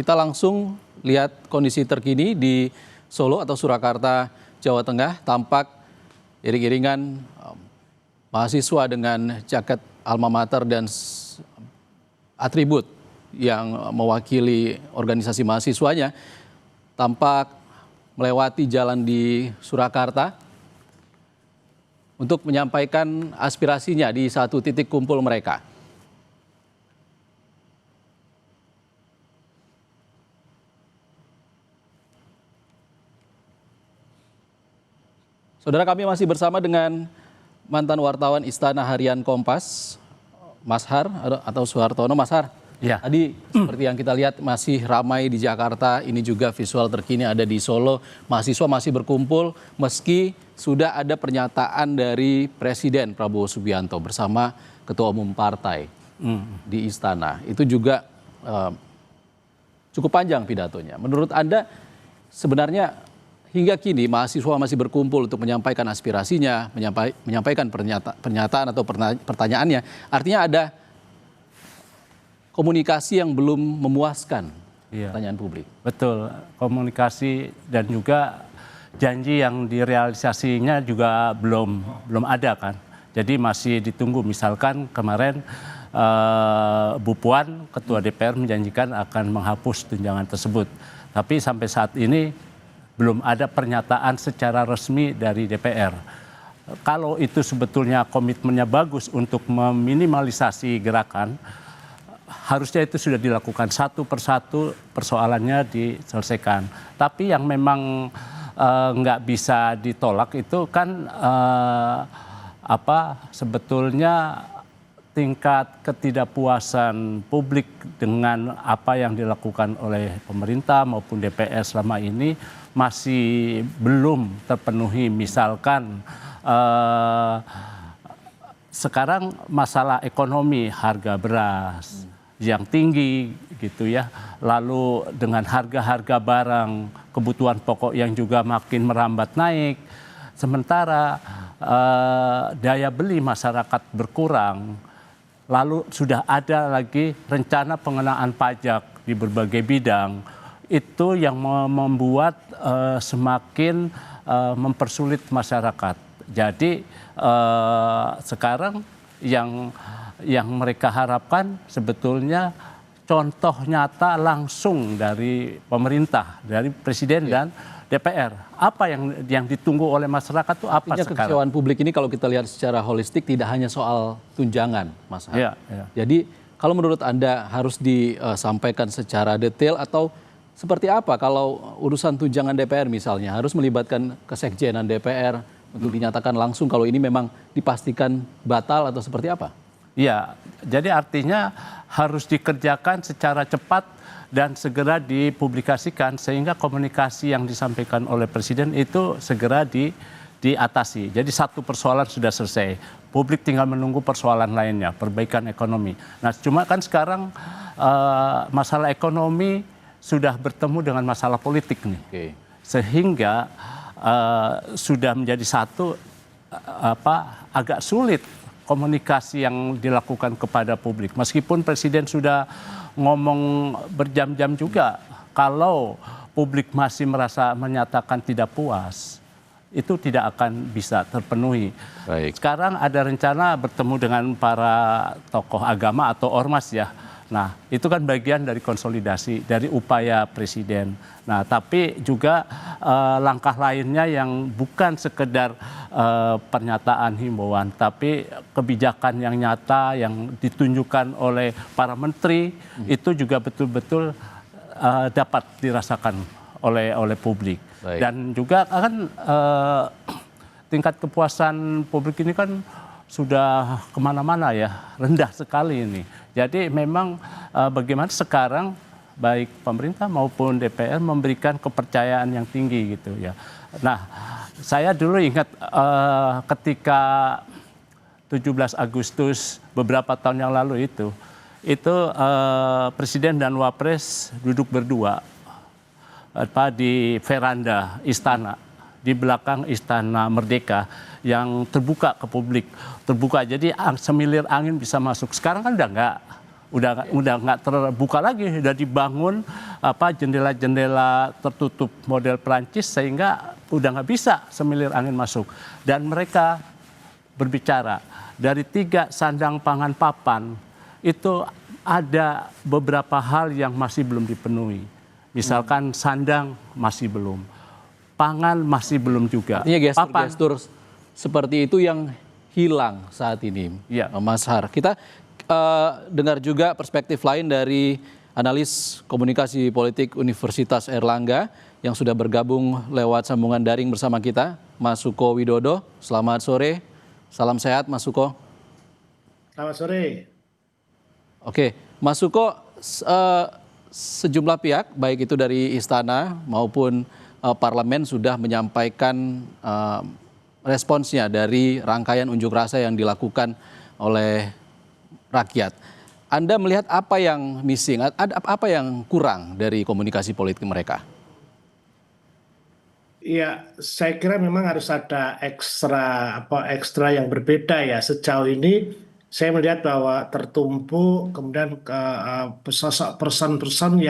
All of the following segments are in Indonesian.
Kita langsung lihat kondisi terkini di Solo atau Surakarta, Jawa Tengah. Tampak iring-iringan mahasiswa dengan jaket alma mater dan atribut yang mewakili organisasi mahasiswanya tampak melewati jalan di Surakarta untuk menyampaikan aspirasinya di satu titik kumpul mereka. Saudara, kami masih bersama dengan mantan wartawan Istana Harian Kompas, Mas Har atau Suhartono. Mas Har, ya. Tadi seperti yang kita lihat masih ramai di Jakarta, ini juga visual terkini ada di Solo. Mahasiswa masih berkumpul meski sudah ada pernyataan dari Presiden Prabowo Subianto bersama Ketua Umum Partai di Istana. Itu juga cukup panjang pidatonya. Menurut Anda sebenarnya hingga kini mahasiswa masih berkumpul untuk menyampaikan aspirasinya, menyampaikan pernyataan atau pertanyaannya. Artinya ada komunikasi yang belum memuaskan pertanyaan publik. Betul, komunikasi dan juga janji yang direalisasinya juga belum ada kan. Jadi masih ditunggu. Misalkan kemarin Bu Puan, Ketua DPR menjanjikan akan menghapus tunjangan tersebut. Tapi sampai saat ini belum ada pernyataan secara resmi dari DPR. Kalau itu sebetulnya komitmennya bagus untuk meminimalisasi gerakan, harusnya itu sudah dilakukan satu persatu persoalannya diselesaikan. Tapi yang memang nggak bisa ditolak itu kan sebetulnya tingkat ketidakpuasan publik dengan apa yang dilakukan oleh pemerintah maupun DPR selama ini masih belum terpenuhi. Misalkan sekarang masalah ekonomi, harga beras yang tinggi gitu ya, lalu dengan harga-harga barang kebutuhan pokok yang juga makin merambat naik, sementara daya beli masyarakat berkurang, lalu sudah ada lagi rencana pengenaan pajak di berbagai bidang. Itu yang membuat semakin mempersulit masyarakat. Jadi sekarang yang mereka harapkan sebetulnya contoh nyata langsung dari pemerintah, dari Presiden dan DPR. Apa yang ditunggu oleh masyarakat itu apa sekarang? Kekecewaan publik ini kalau kita lihat secara holistik tidak hanya soal tunjangan, Mas Har. Ya. Jadi kalau menurut Anda harus disampaikan secara detail atau seperti apa kalau urusan tunjangan DPR misalnya harus melibatkan kesekjenan DPR untuk dinyatakan langsung kalau ini memang dipastikan batal atau seperti apa? Iya, jadi artinya harus dikerjakan secara cepat dan segera dipublikasikan sehingga komunikasi yang disampaikan oleh Presiden itu segera diatasi. Jadi satu persoalan sudah selesai. Publik tinggal menunggu persoalan lainnya, perbaikan ekonomi. Nah, cuma kan sekarang masalah ekonomi sudah bertemu dengan masalah politik nih, sehingga sudah menjadi satu agak sulit komunikasi yang dilakukan kepada publik. Meskipun Presiden sudah ngomong berjam-jam juga, kalau publik masih menyatakan tidak puas, itu tidak akan bisa terpenuhi. Baik. Sekarang ada rencana bertemu dengan para tokoh agama atau ormas ya. Nah, itu kan bagian dari konsolidasi, dari upaya Presiden. Nah, tapi juga langkah lainnya yang bukan sekedar pernyataan himbauan, tapi kebijakan yang nyata yang ditunjukkan oleh para menteri, itu juga betul-betul dapat dirasakan oleh publik. Baik. Dan juga kan tingkat kepuasan publik ini kan sudah kemana-mana ya, rendah sekali ini. Jadi memang bagaimana sekarang baik pemerintah maupun DPR memberikan kepercayaan yang tinggi gitu ya. Nah, saya dulu ingat ketika 17 Agustus beberapa tahun yang lalu itu Presiden dan Wapres duduk berdua di veranda istana, di belakang Istana Merdeka yang terbuka ke publik, terbuka. Jadi semilir angin bisa masuk. Sekarang kan udah enggak. udah nggak terbuka lagi, udah dibangun jendela-jendela tertutup model Perancis sehingga udah nggak bisa semilir angin masuk. Dan mereka berbicara dari 3 sandang pangan papan itu ada beberapa hal yang masih belum dipenuhi. Misalkan sandang masih belum, pangan masih belum juga. Artinya gestur-gestur seperti itu yang hilang saat ini, Ya. Mas Har. Kita dengar juga perspektif lain dari analis komunikasi politik Universitas Airlangga yang sudah bergabung lewat sambungan daring bersama kita, Mas Suko Widodo. Selamat sore, salam sehat Mas Suko. Selamat sore. Oke, Mas Suko, sejumlah pihak, baik itu dari istana maupun parlemen sudah menyampaikan responsnya dari rangkaian unjuk rasa yang dilakukan oleh rakyat. Anda melihat apa yang missing, apa yang kurang dari komunikasi politik mereka? Ya, saya kira memang harus ada ekstra yang berbeda ya. Sejauh ini saya melihat bahwa tertumpu kemudian sosok person-person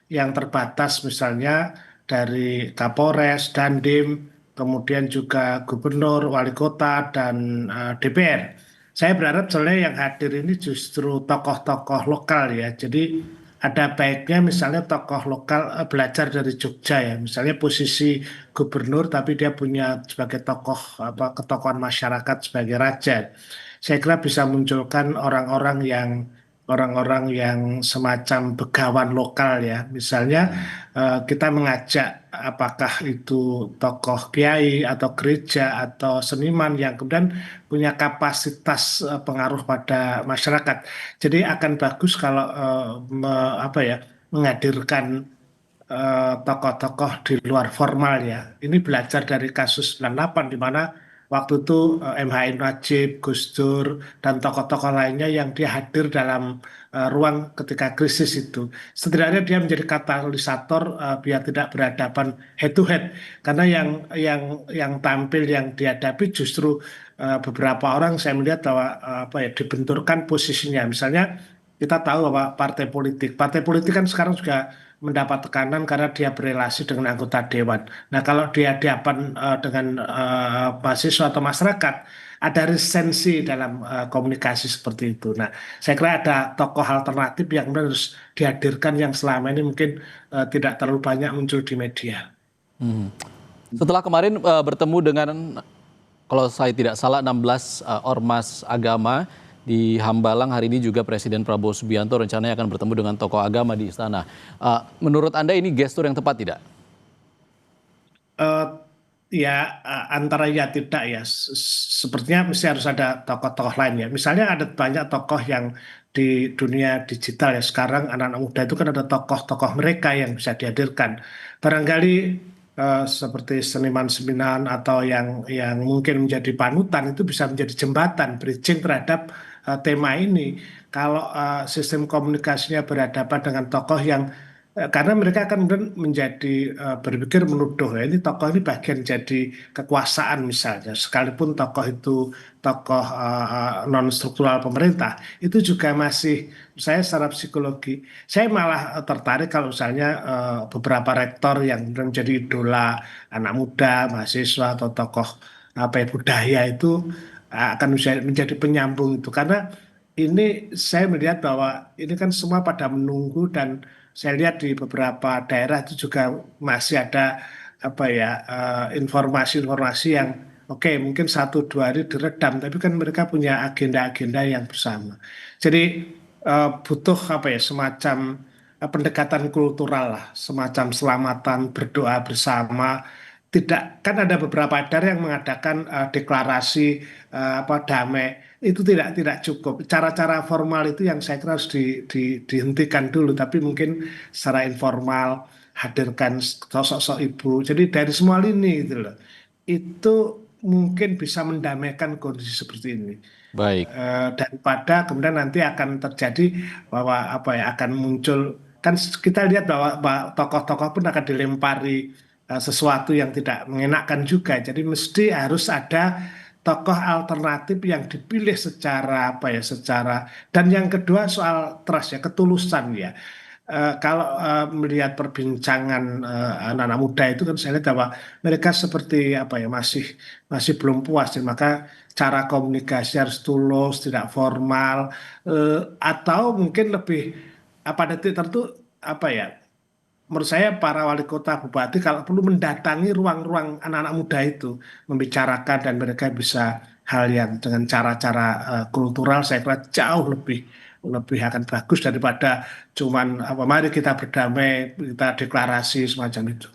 yang terbatas, misalnya dari Kapolres, Dandim, kemudian juga gubernur, wali kota, dan DPR. Saya berharap sebenarnya yang hadir ini justru tokoh-tokoh lokal ya. Jadi ada baiknya misalnya tokoh lokal belajar dari Jogja ya. Misalnya posisi gubernur tapi dia punya sebagai tokoh ketokohan masyarakat sebagai raja. Saya kira bisa munculkan orang-orang yang semacam begawan lokal ya. Misalnya kita mengajak apakah itu tokoh kiai atau gereja atau seniman yang kemudian punya kapasitas pengaruh pada masyarakat. Jadi akan bagus kalau menghadirkan tokoh-tokoh di luar formal ya. Ini belajar dari kasus 98 di mana waktu itu MH Najib, Gus Dur, dan tokoh-tokoh lainnya yang dia hadir dalam ruang ketika krisis itu. Setidaknya dia menjadi katalisator biar tidak berhadapan head to head. Karena yang tampil yang dihadapi justru beberapa orang saya melihat bahwa dibenturkan posisinya. Misalnya kita tahu bahwa partai politik kan sekarang juga mendapat tekanan karena dia berelasi dengan anggota dewan. Nah, kalau dia hadapan dengan mahasiswa atau masyarakat, ada resensi dalam komunikasi seperti itu. Nah, saya kira ada tokoh alternatif yang kemudian harus dihadirkan yang selama ini mungkin tidak terlalu banyak muncul di media. Setelah kemarin bertemu dengan, kalau saya tidak salah, 16 ormas agama di Hambalang, hari ini juga Presiden Prabowo Subianto rencananya akan bertemu dengan tokoh agama di istana. Menurut Anda ini gestur yang tepat tidak? Ya antara ya tidak ya. Sepertinya mesti harus ada tokoh-tokoh lain ya. Misalnya ada banyak tokoh yang di dunia digital ya sekarang anak-anak muda itu kan ada tokoh-tokoh mereka yang bisa dihadirkan. Barangkali seperti seniman-seniman atau yang mungkin menjadi panutan itu bisa menjadi jembatan bridging terhadap tema ini. Kalau sistem komunikasinya berhadapan dengan tokoh yang karena mereka akan kemudian menjadi berpikir menuduh ya ini tokoh ini bagian jadi kekuasaan misalnya sekalipun tokoh itu tokoh non struktural pemerintah itu juga masih saya secara psikologi saya malah tertarik kalau misalnya beberapa rektor yang kemudian menjadi idola anak muda mahasiswa atau tokoh budaya itu akan menjadi penyambung itu karena ini saya melihat bahwa ini kan semua pada menunggu dan saya lihat di beberapa daerah itu juga masih ada informasi-informasi yang oke mungkin 1-2 hari diredam tapi kan mereka punya agenda-agenda yang bersama. Jadi butuh semacam pendekatan kultural lah, semacam selamatan berdoa bersama. Tidak kan ada beberapa daerah yang mengadakan deklarasi damai itu tidak cukup. Cara-cara formal itu yang saya kira harus dihentikan dulu, tapi mungkin secara informal hadirkan sosok-sosok ibu. Jadi dari semua lini gitu loh. Itu mungkin bisa mendamaikan kondisi seperti ini. Baik. Daripada kemudian nanti akan terjadi bahwa akan muncul kan kita lihat bahwa tokoh-tokoh pun akan dilempari sesuatu yang tidak mengenakan juga. Jadi mesti harus ada tokoh alternatif yang dipilih secara apa ya, secara, dan yang kedua soal trust ya, ketulusan ya. Kalau melihat perbincangan anak-anak muda itu kan saya lihat bahwa mereka seperti apa ya, masih masih belum puas ya, maka cara komunikasi harus tulus, tidak formal, atau mungkin lebih pada titik tertentu apa ya, menurut saya para wali kota bupati kalau perlu mendatangi ruang-ruang anak-anak muda itu, membicarakan, dan mereka bisa hal yang dengan cara-cara kultural, saya kira jauh lebih lebih akan bagus daripada cuman apa, mari kita berdamai, kita deklarasi semacam itu.